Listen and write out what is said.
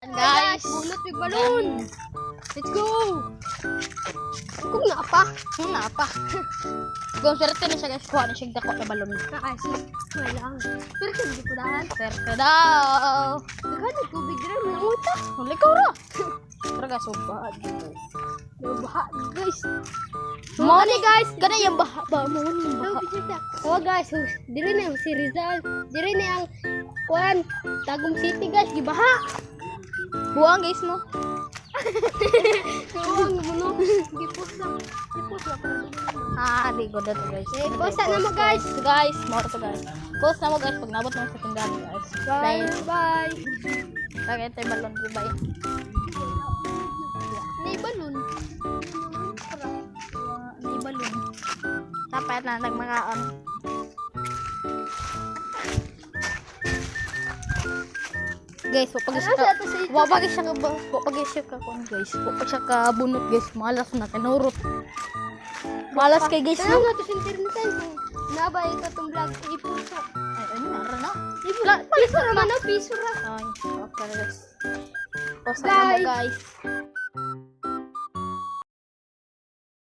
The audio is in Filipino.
Guys, bunot yung balon. Let's go. Kung napa. Kung swerte na siya guys, kuha na siya dako na balon. Sis, wala. Pero kung di ko dahan. Swerte daw. Dahan yung tubig rin, manguta. Huli ko ra. Pero guys, baha dito. Baha, guys. Mo ni guys, kana yung baha ba mo ni baha. Oh guys, diri na yung si Rizal. Diri na yung kuan Tagum City guys, gibaha. Buang guys mo. Kuwang mo no. Gipos lang. Di ko dito guys. Posta na mo guys. Guys, mo to guys. Post na mo guys pag nabot mo sa tinggan guys. Bye. Bye. Lagay tayo balon di ba? May balon. Di balon. Dapat na nagmangaon. Guys, wapag siya ka kon guys. Wapag siya ka bunot guys, malas na tinurot. Malas kay guys. Ano nga to sa internet tayo? Nabay ka tong vlog ipuso. Ay, ano na na? Piso ra man, piso ra. Ay, okay guys. Post na mo guys.